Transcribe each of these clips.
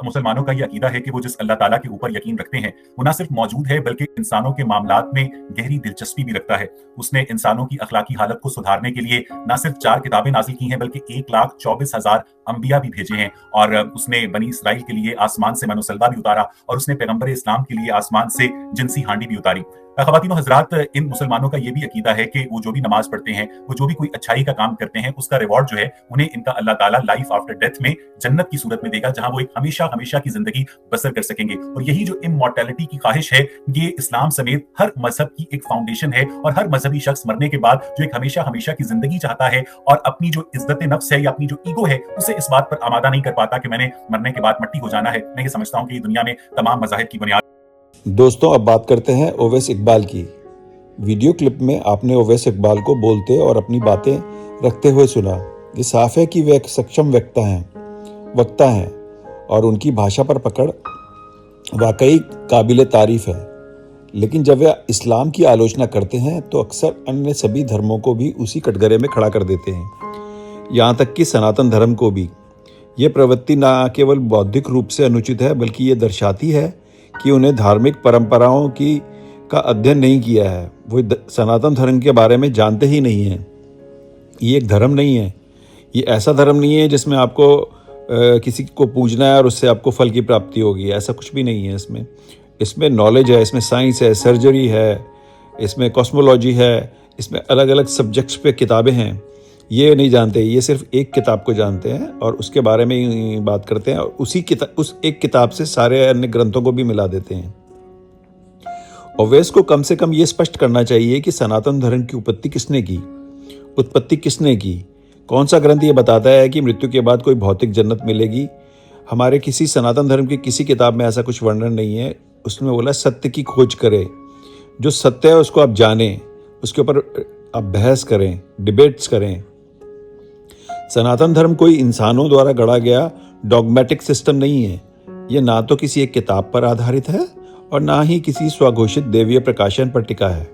मुसलमानों का ये अकीदा है कि वो जिस अल्लाह ताला के ऊपर यकीन रखते हैं वो ना सिर्फ मौजूद है बल्कि इंसानों के मामलात में गहरी दिलचस्पी भी रखता है। उसने इंसानों की अखलाकी हालत को सुधारने के लिए ना सिर्फ 4 किताबें नाजिल की हैं बल्कि 1,24,000 अंबिया भी भेजे हैं। और उसने बनी इसराइल के लिए आसमान से मनोसलवा भी उतारा और उसने पैगंबर इस्लाम के लिए आसमान से जिनसी हांडी भी उतारी। ख़वातीनो हज़रात, इन मुसलमानों का ये भी अकीदा है कि वो जो भी नमाज पढ़ते हैं, वो जो भी कोई अच्छाई का काम करते हैं, उसका रिवॉर्ड जो है उन्हें इनका अल्लाह ताला लाइफ आफ्टर डेथ में जन्नत की सूरत में देगा, जहां वो एक हमेशा हमेशा की जिंदगी बसर कर सकेंगे। और यही जो इमॉर्टैलिटी की ख्वाहिश है, ये इस्लाम समेत हर मजहब की एक फाउंडेशन है। और हर मजहबी शख्स मरने के बाद जो एक हमेशा हमेशा की जिंदगी चाहता है और अपनी जो इज्जत नफ्स है या अपनी जो ईगो है उसे इस बात पर आमादा नहीं कर पाता कि मैंने मरने के बाद मट्टी हो जाना है। मैं ये समझता हूँ कि ये दुनिया में तमाम मज़ाहिब की बुनियाद। दोस्तों, अब बात करते हैं ओवैस इकबाल की। वीडियो क्लिप में आपने ओवैस इकबाल को बोलते और अपनी बातें रखते हुए सुना। ये साफ है कि वे एक सक्षम वक्ता हैं और उनकी भाषा पर पकड़ वाकई काबिल तारीफ है। लेकिन जब वे इस्लाम की आलोचना करते हैं तो अक्सर अन्य सभी धर्मों को भी उसी कटघरे में खड़ा कर देते हैं, यहाँ तक कि सनातन धर्म को भी। ये प्रवृत्ति न केवल बौद्धिक रूप से अनुचित है बल्कि ये दर्शाती है कि उन्हें धार्मिक परंपराओं का अध्ययन नहीं किया है। वो सनातन धर्म के बारे में जानते ही नहीं हैं। ये एक धर्म नहीं है, ये ऐसा धर्म नहीं है जिसमें आपको किसी को पूजना है और उससे आपको फल की प्राप्ति होगी। ऐसा कुछ भी नहीं है इसमें नॉलेज है, इसमें साइंस है, सर्जरी है, इसमें कॉस्मोलॉजी है, इसमें अलग अलग सब्जेक्ट्स पे किताबें हैं। ये नहीं जानते, ये सिर्फ एक किताब को जानते हैं और उसके बारे में ही बात करते हैं और उस एक किताब से सारे अन्य ग्रंथों को भी मिला देते हैं। ओवैस को कम से कम ये स्पष्ट करना चाहिए कि सनातन धर्म की उत्पत्ति किसने की। कौन सा ग्रंथ ये बताता है कि मृत्यु के बाद कोई भौतिक जन्नत मिलेगी? हमारे किसी सनातन धर्म की किसी किताब में ऐसा कुछ वर्णन नहीं है। उसमें बोला सत्य की खोज करें, जो सत्य है उसको आप जानें, उसके ऊपर आप बहस करें, डिबेट्स करें। सनातन धर्म कोई इंसानों द्वारा गढ़ा गया डॉगमेटिक सिस्टम नहीं है। ये ना तो किसी एक किताब पर आधारित है और ना ही किसी स्वघोषित देवीय प्रकाशन पर टिका है,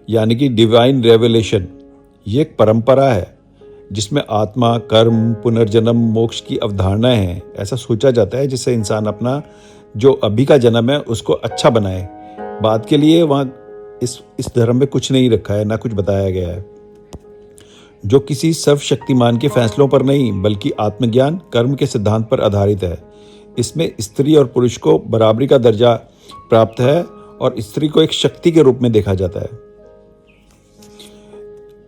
यानी कि डिवाइन रेवलेशन। ये एक परंपरा है जिसमें आत्मा, कर्म, पुनर्जन्म, मोक्ष की अवधारणाएं हैं। ऐसा सोचा जाता है जिससे इंसान अपना जो अभी का जन्म है उसको अच्छा बनाए। बात के लिए वहाँ इस धर्म में कुछ नहीं रखा है, ना कुछ बताया गया है, जो किसी सर्वशक्तिमान के फैसलों पर नहीं बल्कि आत्मज्ञान, कर्म के सिद्धांत पर आधारित है। इसमें स्त्री और पुरुष को बराबरी का दर्जा प्राप्त है और स्त्री को एक शक्ति के रूप में देखा जाता है।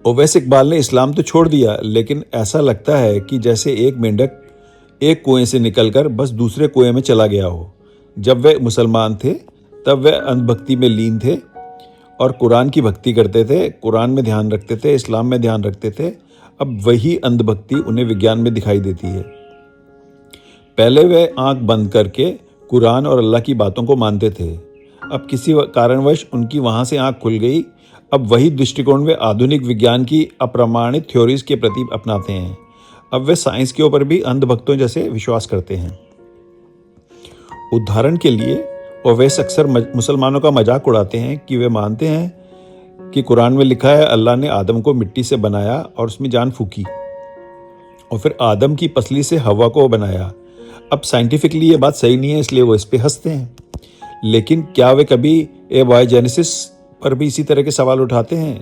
ओवैस इकबाल ने इस्लाम तो छोड़ दिया, लेकिन ऐसा लगता है कि जैसे एक मेंढक एक कुएं से निकलकर बस दूसरे कुएं में चला गया हो। जब वे मुसलमान थे तब वे अंधभक्ति में लीन थे और कुरान की भक्ति करते थे, कुरान में ध्यान रखते थे, इस्लाम में ध्यान रखते थे। अब वही अंधभक्ति उन्हें विज्ञान में दिखाई देती है। पहले वे आंख बंद करके कुरान और अल्लाह की बातों को मानते थे। अब किसी कारणवश उनकी वहां से आंख खुल गई। अब वही दृष्टिकोण वे आधुनिक विज्ञान की अप्रमाणित थ्योरीज के प्रति अपनाते हैं। अब वे साइंस के ऊपर भी अंधभक्तों जैसे विश्वास करते हैं। उदाहरण के लिए ओवैस अक्सर मुसलमानों का मजाक उड़ाते हैं कि वे मानते हैं कि कुरान में लिखा है अल्लाह ने आदम को मिट्टी से बनाया और उसमें जान फूकी और फिर आदम की पसली से हवा को बनाया। अब साइंटिफिकली ये बात सही नहीं है, इसलिए वो इस पे हंसते हैं। लेकिन क्या वे कभी एबायोजेनेसिस पर भी इसी तरह के सवाल उठाते हैं?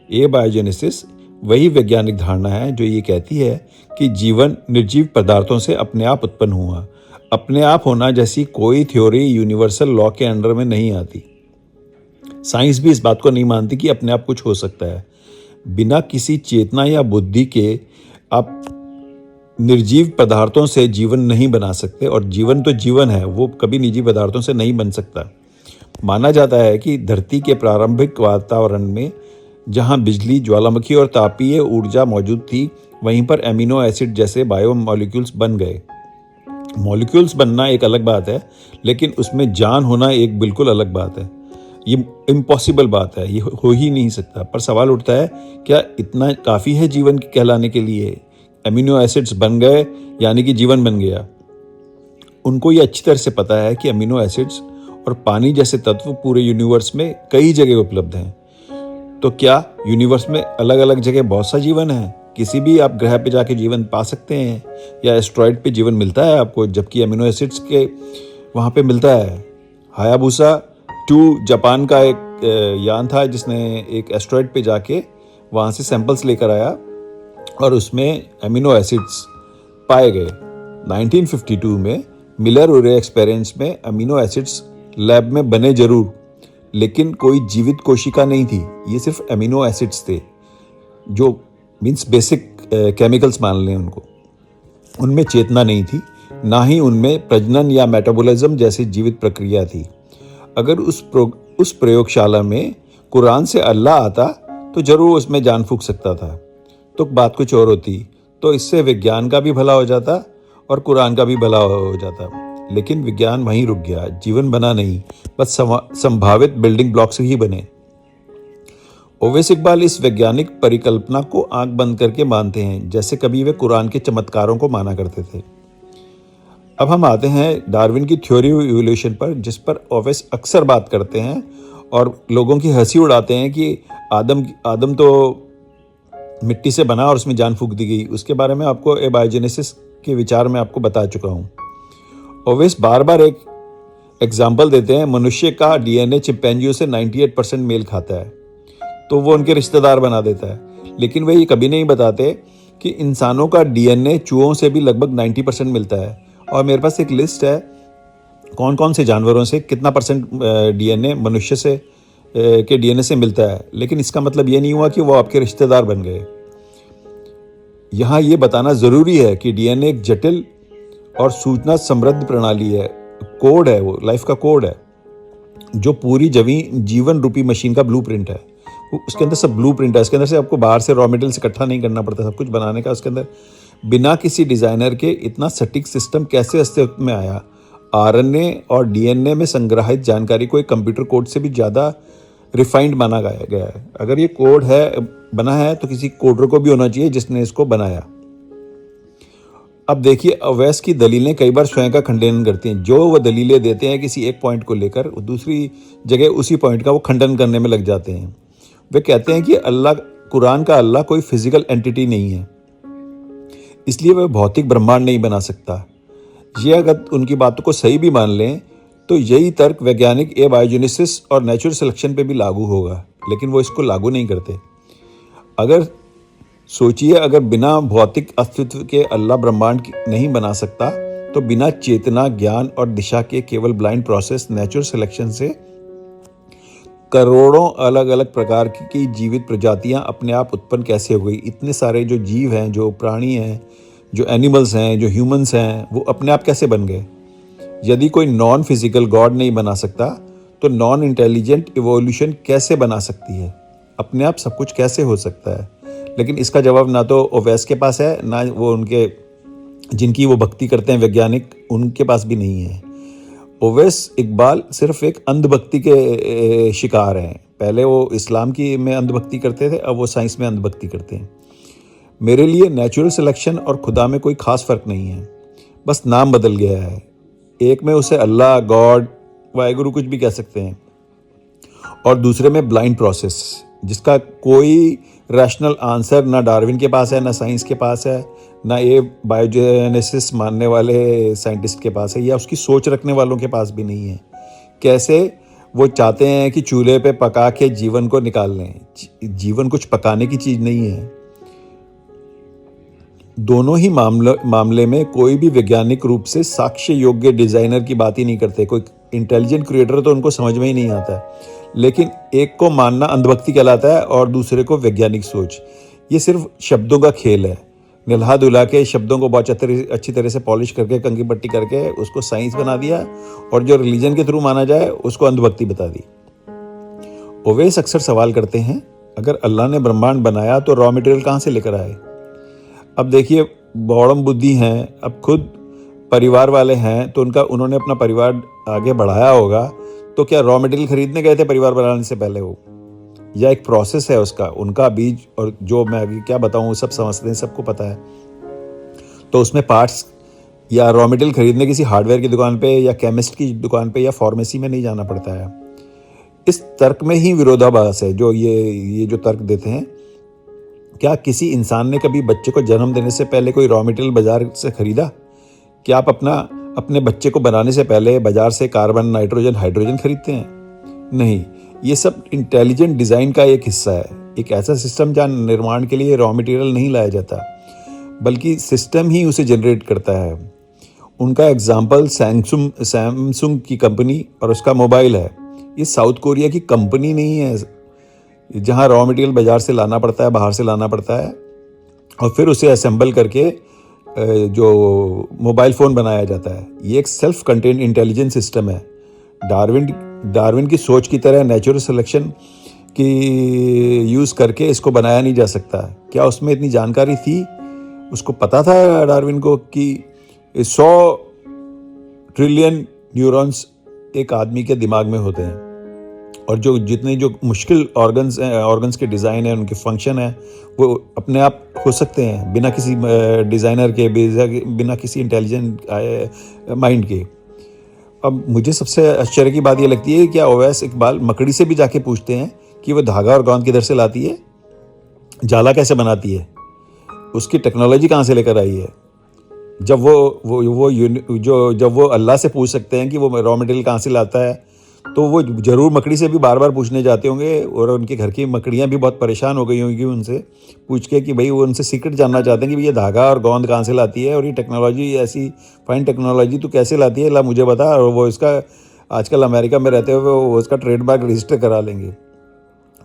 एबायोजेनेसिस वही वैज्ञानिक धारणा है जो ये कहती है कि जीवन निर्जीव पदार्थों से अपने आप उत्पन्न हुआ। अपने आप होना जैसी कोई थ्योरी यूनिवर्सल लॉ के अंडर में नहीं आती। साइंस भी इस बात को नहीं मानती कि अपने आप कुछ हो सकता है। बिना किसी चेतना या बुद्धि के आप निर्जीव पदार्थों से जीवन नहीं बना सकते, और जीवन तो जीवन है, वो कभी निर्जीव पदार्थों से नहीं बन सकता। माना जाता है कि धरती के प्रारंभिक वातावरण में जहां बिजली, ज्वालामुखी और तापीय ऊर्जा मौजूद थी, वहीं पर एमिनो एसिड जैसे बायो मॉलिक्यूल्स बन गए। मॉलिक्यूल्स बनना एक अलग बात है, लेकिन उसमें जान होना एक बिल्कुल अलग बात है। ये इम्पॉसिबल बात है, ये हो ही नहीं सकता। पर सवाल उठता है, क्या इतना काफ़ी है जीवन कहलाने के लिए? एमिनो एसिड्स बन गए यानी कि जीवन बन गया। उनको ये अच्छी तरह से पता है कि अमीनो एसिड्स और पानी जैसे तत्व पूरे यूनिवर्स में कई जगह उपलब्ध हैं। तो क्या यूनिवर्स में अलग अलग जगह बहुत सा जीवन है? किसी भी आप ग्रह पे जाके जीवन पा सकते हैं या एस्ट्रॉइड पे जीवन मिलता है आपको, जबकि अमीनो एसिड्स के वहाँ पे मिलता है। हायाबुसा 2 जापान का एक यान था जिसने एक एस्ट्रॉइड पे जाके वहाँ से सैंपल्स लेकर आया और उसमें अमीनो एसिड्स पाए गए। 1952 में मिलर उरे एक्सपेरिमेंट्स में अमीनो एसिड्स लैब में बने जरूर, लेकिन कोई जीवित कोशिका नहीं थी। ये सिर्फ अमीनो एसिड्स थे, जो मीन्स बेसिक केमिकल्स मान लें उनको। उनमें चेतना नहीं थी, ना ही उनमें प्रजनन या मेटाबॉलिज्म जैसी जीवित प्रक्रिया थी। अगर उस प्रयोगशाला में कुरान से अल्लाह आता तो जरूर उसमें जान फूंक सकता था। तो बात कुछ और होती, तो इससे विज्ञान का भी भला हो जाता और कुरान का भी भला हो जाता। लेकिन विज्ञान वहीं रुक गया, जीवन बना नहीं, बस संभावित बिल्डिंग ब्लॉक्स ही बने। ओवैस इकबाल इस वैज्ञानिक परिकल्पना को आंख बंद करके मानते हैं, जैसे कभी वे कुरान के चमत्कारों को माना करते थे। अब हम आते हैं डार्विन की थ्योरी ऑफ इवोल्यूशन पर, जिस पर ओवैस अक्सर बात करते हैं और लोगों की हंसी उड़ाते हैं कि आदम तो मिट्टी से बना और उसमें जान फूंक दी गई। उसके बारे में आपको एबायोजेनेसिस के विचार में आपको बता चुका हूँ। ओवैस बार बार एक एग्जाम्पल देते हैं, मनुष्य का डीएनए चिंपैंजियों से 98% मेल खाता है, तो वो उनके रिश्तेदार बना देता है। लेकिन वे ये कभी नहीं बताते कि इंसानों का डीएनए चूहों से भी लगभग 90% मिलता है। और मेरे पास एक लिस्ट है कौन कौन से जानवरों से कितना परसेंट डीएनए मनुष्य से के डीएनए से मिलता है, लेकिन इसका मतलब ये नहीं हुआ कि वो आपके रिश्तेदार बन गए। यहाँ ये बताना ज़रूरी है कि डीएनए एक जटिल और सूचना समृद्ध प्रणाली है, कोड है, वो लाइफ का कोड है, जो पूरी जीवन रूपी मशीन का ब्लूप्रिंट है। उसके अंदर सब ब्लूप्रिंट है, इसके अंदर से आपको बाहर से रॉ मटेरियल से इकट्ठा नहीं करना पड़ता, सब कुछ बनाने का उसके अंदर। बिना किसी डिज़ाइनर के इतना सटीक सिस्टम कैसे अस्तित्व में आया? आरएनए और डीएनए में संग्रहित जानकारी को एक कंप्यूटर कोड से भी ज़्यादा रिफाइंड माना गया है। अगर ये कोड है बना है तो किसी कोडर को भी होना चाहिए जिसने इसको बनाया। अब देखिए, ओवैस की दलीलें कई बार स्वयं का खंडन करती हैं। जो वह दलीलें देते हैं किसी एक पॉइंट को लेकर, दूसरी जगह उसी पॉइंट का वो खंडन करने में लग जाते हैं। वे कहते हैं कि कुरान का अल्लाह कोई फिजिकल एंटिटी नहीं है, इसलिए वह भौतिक ब्रह्मांड नहीं बना सकता। ये अगर उनकी बातों को सही भी मान लें तो यही तर्क वैज्ञानिक एबायोजेनेसिस और नेचुरल सिलेक्शन पे भी लागू होगा, लेकिन वो इसको लागू नहीं करते। अगर सोचिए, अगर बिना भौतिक अस्तित्व के अल्लाह ब्रह्मांड नहीं बना सकता, तो बिना चेतना, ज्ञान और दिशा के केवल ब्लाइंड प्रोसेस नेचुरल सिलेक्शन से करोड़ों अलग अलग प्रकार की जीवित प्रजातियां अपने आप उत्पन्न कैसे हो गई? इतने सारे जो जीव हैं, जो प्राणी हैं, जो एनिमल्स हैं, जो ह्यूमंस हैं, वो अपने आप कैसे बन गए? यदि कोई नॉन फिजिकल गॉड नहीं बना सकता, तो नॉन इंटेलिजेंट इवोल्यूशन कैसे बना सकती है? अपने आप सब कुछ कैसे हो सकता है? लेकिन इसका जवाब ना तो ओवैस के पास है, ना वो उनके जिनकी वो भक्ति करते हैं वैज्ञानिक, उनके पास भी नहीं है। ओवैस इकबाल सिर्फ एक अंधभक्ति के शिकार हैं। पहले वो इस्लाम की में अंधभक्ति करते थे, अब वो साइंस में अंधभक्ति करते हैं। मेरे लिए नेचुरल सिलेक्शन और खुदा में कोई खास फर्क नहीं है, बस नाम बदल गया है। एक में उसे अल्लाह, गॉड, वाहेगुरु कुछ भी कह सकते हैं, और दूसरे में ब्लाइंड प्रोसेस, जिसका कोई रैशनल आंसर ना डार्विन के पास है, ना साइंस के पास है, ना ये बायोजेनेसिस मानने वाले साइंटिस्ट के पास है, या उसकी सोच रखने वालों के पास भी नहीं है। कैसे वो चाहते हैं कि चूल्हे पे पका के जीवन को निकाल लें? जीवन कुछ पकाने की चीज़ नहीं है। दोनों ही मामले में कोई भी वैज्ञानिक रूप से साक्ष्य योग्य डिजाइनर की बात ही नहीं करते। कोई इंटेलिजेंट क्रिएटर तो उनको समझ में ही नहीं आता, लेकिन एक को मानना अंधभक्ति कहलाता है और दूसरे को वैज्ञानिक सोच। ये सिर्फ शब्दों का खेल है। निल्हा दुल्हा के शब्दों को बहुत अच्छी तरह से पॉलिश करके, कंगी पट्टी करके उसको साइंस बना दिया, और जो रिलीजन के थ्रू माना जाए उसको अंधभक्ति बता दी। ओवैस अक्सर सवाल करते हैं, अगर अल्लाह ने ब्रह्मांड बनाया तो रॉ मटेरियल कहाँ से लेकर आए? अब देखिए, बौड़म बुद्धि हैं, अब खुद परिवार वाले हैं, तो उन्होंने अपना परिवार आगे बढ़ाया होगा, तो क्या रॉ मटेरियल खरीदने गए थे परिवार बनाने से पहले वो? या एक प्रोसेस है उसका, उनका बीज, और जो मैं अभी क्या बताऊँ सब समझते हैं, सबको पता है। तो उसमें पार्ट्स या रॉ मटेरियल खरीदने किसी हार्डवेयर की दुकान पे या केमिस्ट की दुकान पे या फार्मेसी में नहीं जाना पड़ता है। इस तर्क में ही विरोधाभास है, जो ये जो तर्क देते हैं क्या किसी इंसान ने कभी बच्चे को जन्म देने से पहले कोई रॉ मटेरियल बाजार से खरीदा? क्या आप अपने बच्चे को बनाने से पहले बाजार से कार्बन, नाइट्रोजन, हाइड्रोजन खरीदते हैं? नहीं, ये सब इंटेलिजेंट डिज़ाइन का एक हिस्सा है। एक ऐसा सिस्टम जहाँ निर्माण के लिए रॉ मटेरियल नहीं लाया जाता, बल्कि सिस्टम ही उसे जनरेट करता है। उनका एग्जाम्पल सैमसंग की कंपनी और उसका मोबाइल है। ये साउथ कोरिया की कंपनी नहीं है, जहाँ रॉ मटेरियल बाजार से लाना पड़ता है, बाहर से लाना पड़ता है और फिर उसे असेंबल करके जो मोबाइल फ़ोन बनाया जाता है। ये एक सेल्फ कंटेन्ड इंटेलिजेंट सिस्टम है। डार्विन की सोच की तरह नेचुरल सिलेक्शन की यूज़ करके इसको बनाया नहीं जा सकता। क्या उसमें इतनी जानकारी थी? उसको पता था डार्विन को कि 100 ट्रिलियन न्यूरॉन्स एक आदमी के दिमाग में होते हैं और जो मुश्किल ऑर्गन्स के डिज़ाइन है, उनके फंक्शन है, वो अपने आप हो सकते हैं बिना किसी डिज़ाइनर के, बिना किसी इंटेलिजेंट माइंड के। अब मुझे सबसे आश्चर्य की बात ये लगती है, क्या ओवैस इकबाल मकड़ी से भी जाके पूछते हैं कि वो धागा और गोंद किधर से लाती है, जाला कैसे बनाती है, उसकी टेक्नोलॉजी कहाँ से लेकर आई है? जब वो अल्लाह से पूछ सकते हैं कि वो रॉ मटेरियल कहाँ से लाता है, तो वो ज़रूर मकड़ी से भी बार बार पूछने जाते होंगे और उनके घर की मकड़ियाँ भी बहुत परेशान हो गई होंगी उनसे पूछ के कि भाई वो उनसे सीक्रेट जानना चाहते हैं कि ये धागा और गोंद कहाँ से लाती है और ये टेक्नोलॉजी, ऐसी फाइन टेक्नोलॉजी तो कैसे लाती है, ला मुझे बता। और वो इसका आजकल अमेरिका में रहते हुए वो उसका ट्रेडमार्क रजिस्टर करा लेंगे।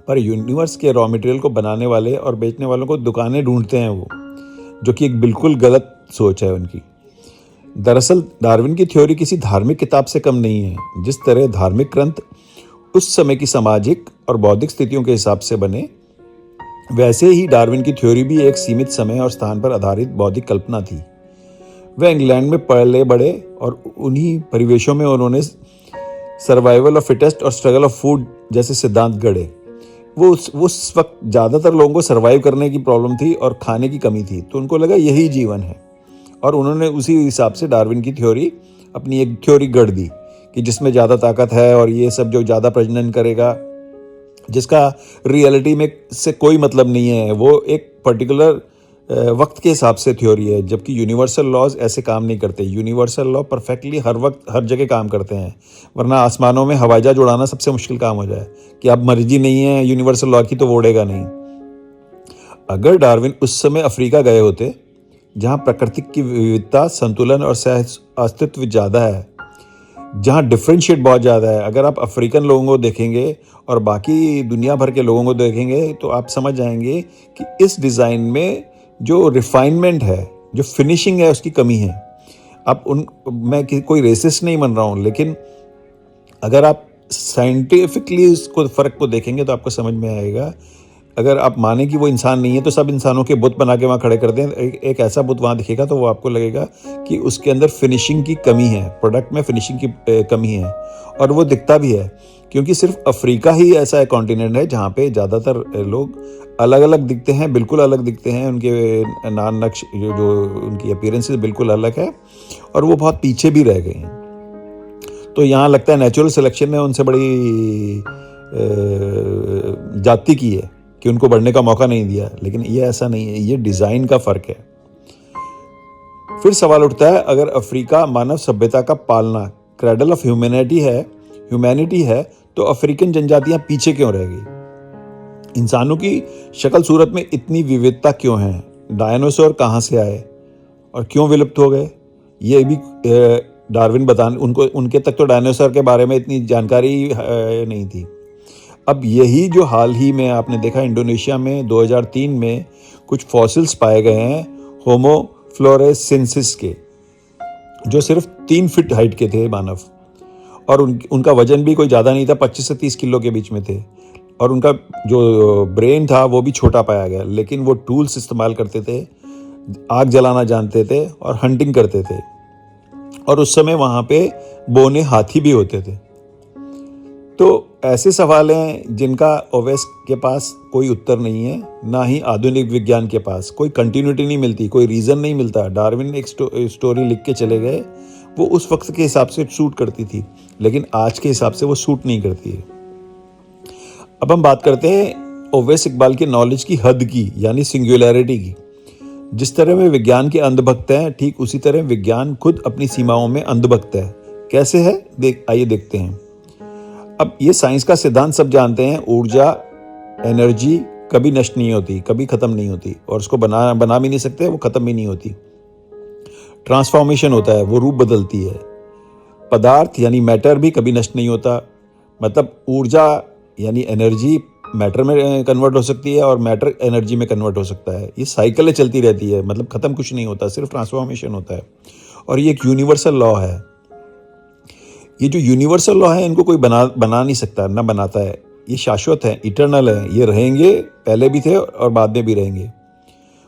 पर यूनिवर्स के रॉ मटेरियल को बनाने वाले और बेचने वालों को दुकानें ढूंढते हैं वो, जो कि एक बिल्कुल गलत सोच है उनकी। दरअसल डार्विन की थ्योरी किसी धार्मिक किताब से कम नहीं है। जिस तरह धार्मिक ग्रंथ उस समय की सामाजिक और बौद्धिक स्थितियों के हिसाब से बने, वैसे ही डार्विन की थ्योरी भी एक सीमित समय और स्थान पर आधारित बौद्धिक कल्पना थी। वह इंग्लैंड में पले बड़े और उन्हीं परिवेशों में उन्होंने सर्वाइवल ऑफ फिटेस्ट और स्ट्रगल ऑफ फूड जैसे सिद्धांत गढ़े। वो उस वक्त ज़्यादातर लोगों को सर्वाइव करने की प्रॉब्लम थी और खाने की कमी थी, तो उनको लगा यही जीवन है और उन्होंने उसी हिसाब से डार्विन की थ्योरी, अपनी एक थ्योरी गढ़ दी कि जिसमें ज़्यादा ताकत है और ये सब जो ज़्यादा प्रजनन करेगा, जिसका रियलिटी में से कोई मतलब नहीं है, वो एक पर्टिकुलर वक्त के हिसाब से थ्योरी है। जबकि यूनिवर्सल लॉज ऐसे काम नहीं करते। यूनिवर्सल लॉ परफेक्टली हर वक्त हर जगह काम करते हैं, वरना आसमानों में हवाई जहाज उड़ाना सबसे मुश्किल काम हो जाए कि अब मर्जी नहीं है यूनिवर्सल लॉ की तो वो उड़ेगा नहीं। अगर डार्विन उस समय अफ्रीका गए होते, जहाँ प्रकृति की विविधता, संतुलन और सह अस्तित्व ज़्यादा है, जहाँ डिफ्रेंशिएट बहुत ज़्यादा है, अगर आप अफ्रीकन लोगों को देखेंगे और बाकी दुनिया भर के लोगों को देखेंगे तो आप समझ जाएंगे कि इस डिज़ाइन में जो रिफाइनमेंट है, जो फिनिशिंग है, उसकी कमी है। मैं कोई रेसिस्ट नहीं बन रहा हूँ, लेकिन अगर आप साइंटिफिकली इसको फ़र्क को देखेंगे तो आपको समझ में आएगा। अगर आप माने कि वो इंसान नहीं है तो सब इंसानों के बुत बना के वहाँ खड़े कर दें, एक ऐसा बुत वहाँ दिखेगा तो वो आपको लगेगा कि उसके अंदर फिनिशिंग की कमी है, प्रोडक्ट में फिनिशिंग की कमी है। और वो दिखता भी है, क्योंकि सिर्फ अफ्रीका ही ऐसा एक कॉन्टिनेंट है जहाँ पे ज़्यादातर लोग अलग अलग दिखते हैं, बिल्कुल अलग दिखते हैं। उनके नान नक्श जो उनकी अपीयरेंसेस बिल्कुल अलग है और वो बहुत पीछे भी रह गए हैं। तो यहाँ लगता है नेचुरल सिलेक्शन ने उनसे बड़ी जाति की है कि उनको बढ़ने का मौका नहीं दिया, लेकिन ये ऐसा नहीं है, ये डिज़ाइन का फ़र्क है। फिर सवाल उठता है, अगर अफ्रीका मानव सभ्यता का पालना, क्रैडल ऑफ ह्यूमैनिटी है, तो अफ्रीकन जनजातियां पीछे क्यों रह गई? इंसानों की शक्ल सूरत में इतनी विविधता क्यों है? डायनासोर कहाँ से आए और क्यों विलुप्त हो गए? ये भी डार्विन उनके तक तो डायनासोर के बारे में इतनी जानकारी नहीं थी। अब यही जो हाल ही में आपने देखा, इंडोनेशिया में 2003 में कुछ फॉसिल्स पाए गए हैं होमो फ्लोरेसेंसिस के, जो सिर्फ 3 फीट हाइट के थे मानव, और उनका वजन भी कोई ज़्यादा नहीं था, 25 से 30 किलो के बीच में थे, और उनका जो ब्रेन था वो भी छोटा पाया गया। लेकिन वो टूल्स इस्तेमाल करते थे, आग जलाना जानते थे और हंटिंग करते थे, और उस समय वहाँ पे बोने हाथी भी होते थे। तो ऐसे सवाल हैं जिनका ओवेस के पास कोई उत्तर नहीं है, ना ही आधुनिक विज्ञान के पास। कोई कंटिन्यूटी नहीं मिलती, कोई रीज़न नहीं मिलता। डार्विन एक स्टोरी लिख के चले गए, वो उस वक्त के हिसाब से सूट करती थी, लेकिन आज के हिसाब से वो सूट नहीं करती है। अब हम बात करते हैं ओवैस इकबाल के नॉलेज की हद की, यानी सिंगुलैरिटी की। जिस तरह वे विज्ञान के अंधभक्त हैं, ठीक उसी तरह विज्ञान खुद अपनी सीमाओं में अंधभक्त है। कैसे है, आइए देखते हैं। अब ये साइंस का सिद्धांत सब जानते हैं, ऊर्जा, एनर्जी कभी नष्ट नहीं होती, कभी खत्म नहीं होती, और उसको बना भी नहीं सकते, वो खत्म भी नहीं होती। ट्रांसफॉर्मेशन होता है, वो रूप बदलती है। पदार्थ यानी मैटर भी कभी नष्ट नहीं होता, मतलब ऊर्जा यानी एनर्जी मैटर में कन्वर्ट हो सकती है और मैटर एनर्जी में कन्वर्ट हो सकता है। ये साइकिलें चलती रहती है, मतलब खत्म कुछ नहीं होता, सिर्फ ट्रांसफॉर्मेशन होता है। और ये एक यूनिवर्सल लॉ है। ये जो यूनिवर्सल लॉ है, इनको कोई बना नहीं सकता, ना बनाता है। ये शाश्वत है, इटर्नल है, ये रहेंगे, पहले भी थे और बाद में भी रहेंगे।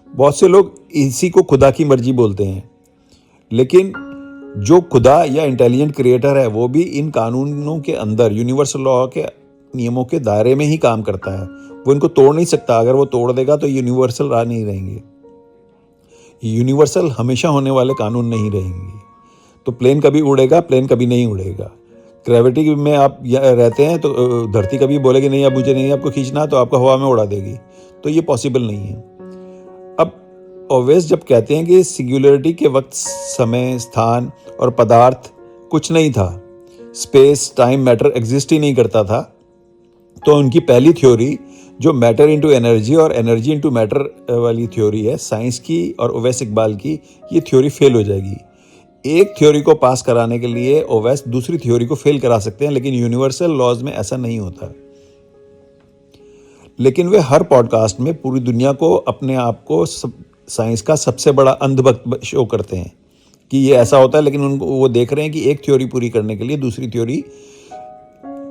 बहुत से लोग इसी को खुदा की मर्जी बोलते हैं, लेकिन जो खुदा या इंटेलिजेंट क्रिएटर है, वो भी इन कानूनों के अंदर, यूनिवर्सल लॉ के नियमों के दायरे में ही काम करता है। वो इनको तोड़ नहीं सकता। अगर वो तोड़ देगा तो यूनिवर्सल नहीं रहेंगे। यूनिवर्सल हमेशा होने वाले कानून नहीं रहेंगे। तो प्लेन कभी उड़ेगा, प्लेन कभी नहीं उड़ेगा। ग्रेविटी में आप रहते हैं तो धरती कभी बोलेगी नहीं, अब मुझे नहीं आपको खींचना, तो आपको हवा में उड़ा देगी। तो ये पॉसिबल नहीं है। अब ओवैस जब कहते हैं कि सिंगुलरिटी के वक्त समय, स्थान और पदार्थ कुछ नहीं था, स्पेस, टाइम, मैटर एग्जिस्ट ही नहीं करता था, तो उनकी पहली थ्योरी जो मैटर इनटू एनर्जी और एनर्जी इनटू मैटर वाली थ्योरी है, साइंस की और ओवैस इकबाल की, ये थ्योरी फेल हो जाएगी। एक थ्योरी को पास कराने के लिए ओवैस दूसरी थ्योरी को फेल करा सकते हैं, लेकिन यूनिवर्सल लॉज में ऐसा नहीं होता। लेकिन वे हर पॉडकास्ट में पूरी दुनिया को, अपने आप को साइंस का सबसे बड़ा अंधभक्त शो करते हैं कि ये ऐसा होता है, लेकिन उनको वो देख रहे हैं कि एक थ्योरी पूरी करने के लिए दूसरी थ्योरी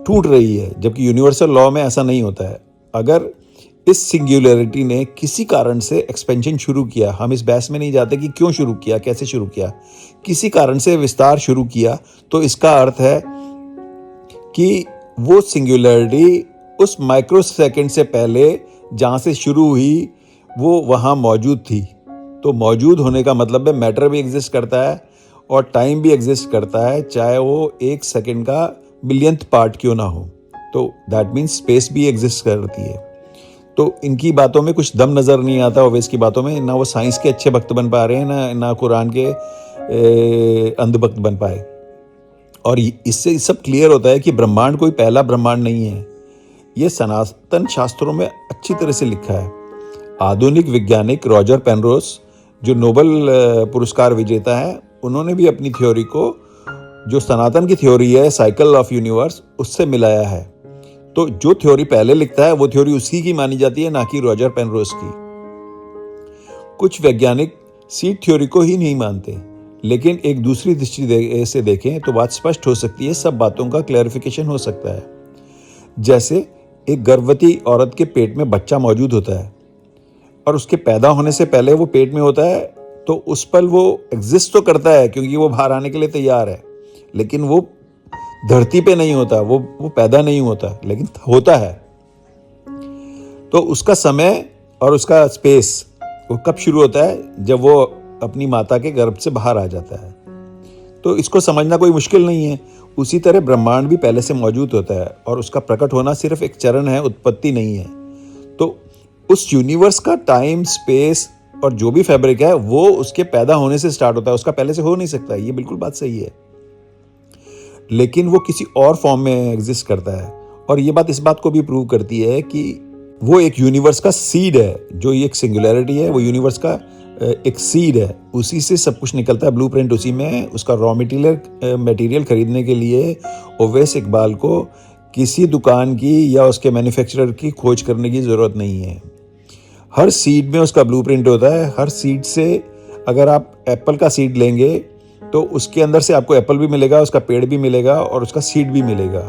टूट रही है, जबकि यूनिवर्सल लॉ में ऐसा नहीं होता है। अगर इस सिंगुलैरिटी ने किसी कारण से एक्सपेंशन शुरू किया, हम इस बहस में नहीं जाते कि क्यों शुरू किया, कैसे शुरू किया, किसी कारण से विस्तार शुरू किया, तो इसका अर्थ है कि वो सिंगुलैरिटी उस माइक्रो सेकंड से पहले जहाँ से शुरू हुई वो वहाँ मौजूद थी। तो मौजूद होने का मतलब है मैटर भी एग्जिस्ट करता है और टाइम भी एग्जिस्ट करता है, चाहे वो एक सेकंड का बिलियंथ पार्ट क्यों ना हो। तो दैट मीन्स स्पेस भी एग्जिस्ट करती है। तो इनकी बातों में कुछ दम नज़र नहीं आता, ओवैस की बातों में। ना वो साइंस के अच्छे भक्त बन पा रहे हैं, ना कुरान के अंधभक्त बन पाए। और इससे सब क्लियर होता है कि ब्रह्मांड कोई पहला ब्रह्मांड नहीं है। ये सनातन शास्त्रों में अच्छी तरह से लिखा है। आधुनिक वैज्ञानिक रॉजर पेनरोस, जो नोबेल पुरस्कार विजेता है, उन्होंने भी अपनी थ्योरी को, जो सनातन की थ्योरी है साइकिल ऑफ यूनिवर्स, उससे मिलाया है। तो जो थ्योरी पहले लिखता है वो थ्योरी उसी की मानी जाती है, ना कि रॉजर पेनरोस की। कुछ वैज्ञानिक सीड थ्योरी को ही नहीं मानते, लेकिन एक दूसरी दृष्टि से देखें तो बात स्पष्ट हो सकती है, सब बातों का क्लैरिफिकेशन हो सकता है। जैसे एक गर्भवती औरत के पेट में बच्चा मौजूद होता है और उसके पैदा होने से पहले वो पेट में होता है, तो उस पल वो एग्जिस्ट तो करता है क्योंकि वो बाहर आने के लिए तैयार है, लेकिन वो धरती पे नहीं होता, वो पैदा नहीं होता, लेकिन होता है। तो उसका समय और उसका स्पेस वो कब शुरू होता है, जब वो अपनी माता के गर्भ से बाहर आ जाता है। तो इसको समझना कोई मुश्किल नहीं है। उसी तरह ब्रह्मांड भी पहले से मौजूद होता है और उसका प्रकट होना सिर्फ एक चरण है, उत्पत्ति नहीं है। तो उस यूनिवर्स का टाइम, स्पेस और जो भी फैब्रिक है वो उसके पैदा होने से स्टार्ट होता है, उसका पहले से हो नहीं सकता। ये बिल्कुल बात सही है, लेकिन वो किसी और फॉर्म में एग्जिस्ट करता है। और ये बात इस बात को भी प्रूव करती है कि वो एक यूनिवर्स का सीड है। जो ये एक सिंगुलैरिटी है, वो यूनिवर्स का एक सीड है, उसी से सब कुछ निकलता है, ब्लूप्रिंट उसी में है। उसका रॉ मटेरियल खरीदने के लिए ओवैस इकबाल को किसी दुकान की या उसके मैन्युफैक्चरर की खोज करने की ज़रूरत नहीं है। हर सीड में उसका ब्लूप्रिंट होता है। हर सीड से, अगर आप एप्पल का सीड लेंगे तो उसके अंदर से आपको एप्पल भी मिलेगा, उसका पेड़ भी मिलेगा और उसका सीड भी मिलेगा।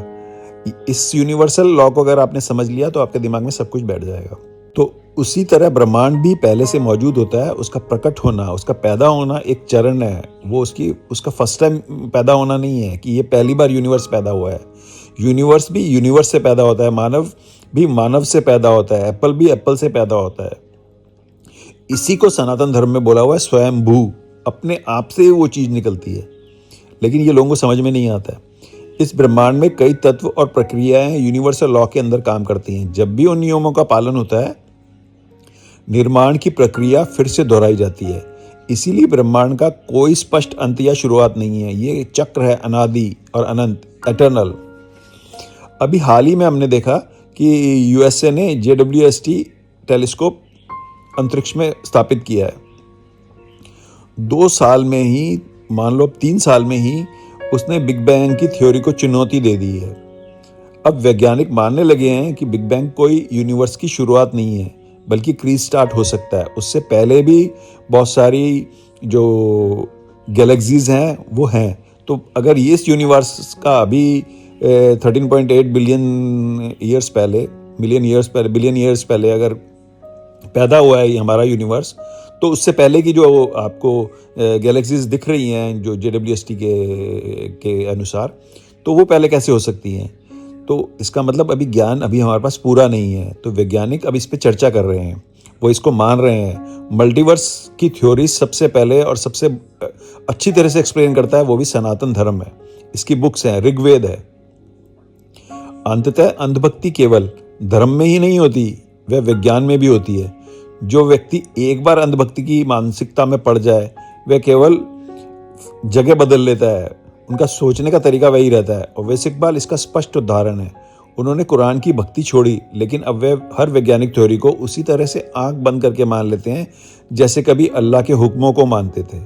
इस यूनिवर्सल लॉ को अगर आपने समझ लिया तो आपके दिमाग में सब कुछ बैठ जाएगा। तो उसी तरह ब्रह्मांड भी पहले से मौजूद होता है। उसका प्रकट होना, उसका पैदा होना एक चरण है। वो उसका फर्स्ट टाइम पैदा होना नहीं है कि ये पहली बार यूनिवर्स पैदा हुआ है। यूनिवर्स भी यूनिवर्स से पैदा होता है, मानव भी मानव से पैदा होता है, एप्पल भी एप्पल से पैदा होता है। इसी को सनातन धर्म में बोला हुआ है स्वयंभू। अपने आप से वो चीज़ निकलती है, लेकिन ये लोगों को समझ में नहीं आता है। इस ब्रह्मांड में कई तत्व और प्रक्रियाएं यूनिवर्सल लॉ के अंदर काम करती हैं। जब भी उन नियमों का पालन होता है, निर्माण की प्रक्रिया फिर से दोहराई जाती है। इसीलिए ब्रह्मांड का कोई स्पष्ट अंत या शुरुआत नहीं है। ये चक्र है, अनादि और अनंत, एटर्नल। अभी हाल ही में हमने देखा कि यूएसए ने JWST टेलीस्कोप अंतरिक्ष में स्थापित किया है। 2 साल में ही, मान लो 3 साल में ही उसने बिग बैंग की थ्योरी को चुनौती दे दी है। अब वैज्ञानिक मानने लगे हैं कि बिग बैंग कोई यूनिवर्स की शुरुआत नहीं है, बल्कि क्रीज स्टार्ट हो सकता है। उससे पहले भी बहुत सारी जो गैलेक्सीज हैं वो हैं। तो अगर ये इस यूनिवर्स का अभी 13.8 बिलियन ईयर्स पहले अगर पैदा हुआ है ये हमारा यूनिवर्स, तो उससे पहले की जो आपको गैलेक्सीज दिख रही हैं जो JWST के अनुसार, तो वो पहले कैसे हो सकती हैं? तो इसका मतलब अभी ज्ञान अभी हमारे पास पूरा नहीं है। तो वैज्ञानिक अब इस पे चर्चा कर रहे हैं, वो इसको मान रहे हैं। मल्टीवर्स की थ्योरी सबसे पहले और सबसे अच्छी तरह से एक्सप्लेन करता है वो भी सनातन धर्म है। इसकी बुक्स हैं, ऋग्वेद है। अंततः अंधभक्ति केवल धर्म में ही नहीं होती, वह विज्ञान में भी होती है। जो व्यक्ति एक बार अंधभक्ति की मानसिकता में पड़ जाए, वह केवल जगह बदल लेता है, उनका सोचने का तरीका वही रहता है। ओवैस इकबाल इसका स्पष्ट उदाहरण है। उन्होंने कुरान की भक्ति छोड़ी, लेकिन अब वे हर वैज्ञानिक थ्योरी को उसी तरह से आंख बंद करके मान लेते हैं जैसे कभी अल्लाह के हुक्मों को मानते थे।